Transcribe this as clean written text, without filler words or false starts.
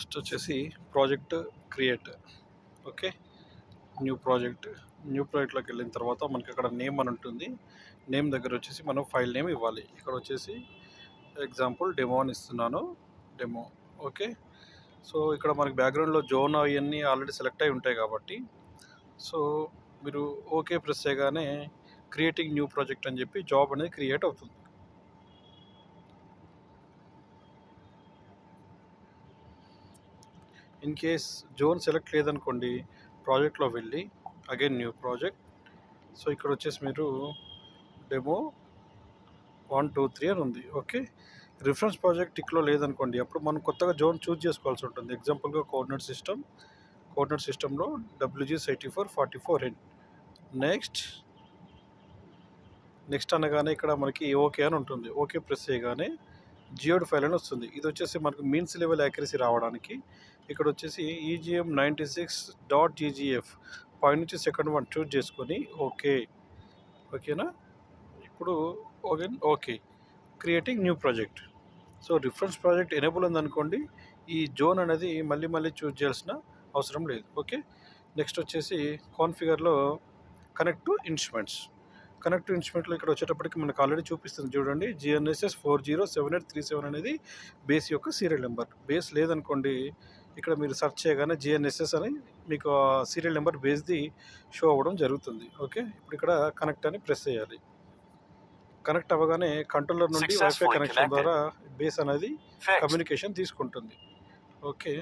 First వచ్చేసి project create. Okay, new ప్రాజెక్ట్లోకి వెళ్ళిన తర్వాత మనకి అక్కడ నేమ్ అని ఉంటుంది. నేమ్ దగ్గర వచ్చేసి మనం ఫైల్ నేమ్ ఇవ్వాలి. ఇక్కడ వచ్చేసి ఎగ్జాంపుల్ డెమో అని ఇస్తున్నాను, డెమో. ఓకే, సో ఇక్కడ మనకి బ్యాక్గ్రౌండ్లో జోన్ అవన్నీ ఆల్రెడీ సెలెక్ట్ అయి ఉంటాయి కాబట్టి, సో మీరు ఓకే ప్రెస్ చేయగానే క్రియేటింగ్ న్యూ ప్రాజెక్ట్ అని చెప్పి జాబ్ అనేది క్రియేట్ అవుతుంది. ఇన్ కేస్ జోన్ సెలెక్ట్ లేదనుకోండి, ప్రాజెక్ట్లో వెళ్ళి అగైన్ న్యూ ప్రాజెక్ట్. సో ఇక్కడ వచ్చేసి మీరు డెమో 1 2 3 అని ఉంది. ఓకే, రిఫరెన్స్ ప్రాజెక్ట్ టిక్లో లేదనుకోండి, అప్పుడు మనం కొత్తగా జోన్ చూజ్ చేసుకోవాల్సి ఉంటుంది. ఎగ్జాంపుల్గా కోఆర్డినేట్ సిస్టంలో WG3444N. నెక్స్ట్ అనగానే ఇక్కడ మనకి ఓకే అని ఉంటుంది. ఓకే ప్రెస్ చేయగానే జియోడ్ ఫైల్ అని వస్తుంది. ఇది వచ్చేసి మనకు మీన్స్ లెవెల్ యాక్యురసీ రావడానికి ఇక్కడ వచ్చేసి EGM96.ggf పైనుంచి సెకండ్ వన్ చూజ్ చేసుకొని ఓకేనా. ఇప్పుడు okay creating new project. So reference project enable ఉందనుకోండి, ఈ జోన్ అనేది మళ్ళీ చూజ్ చేయాల్సిన అవసరం లేదు. ఓకే, నెక్స్ట్ వచ్చేసి కాన్ఫిగర్లో కనెక్ట్ టు ఇన్స్ట్రుమెంట్లో ఇక్కడ వచ్చేటప్పటికి మనకు ఆల్రెడీ చూపిస్తుంది చూడండి, GNSS 407837 అనేది బేస్ యొక్క సీరియల్ నెంబర్. బేస్ లేదనుకోండి, ఇక్కడ మీరు సెర్చ్ చేయగానే GNSS అని మీకు సీరియల్ నెంబర్ బేస్ది షో అవ్వడం జరుగుతుంది. ఓకే, ఇప్పుడు ఇక్కడ కనెక్ట్ అని ప్రెస్ చేయాలి. కనెక్ట్ అవ్వగానే కంట్రోలర్ నుండి వైఫై కనెక్షన్ ద్వారా బేస్ అనేది కమ్యూనికేషన్ తీసుకుంటుంది. ఓకే.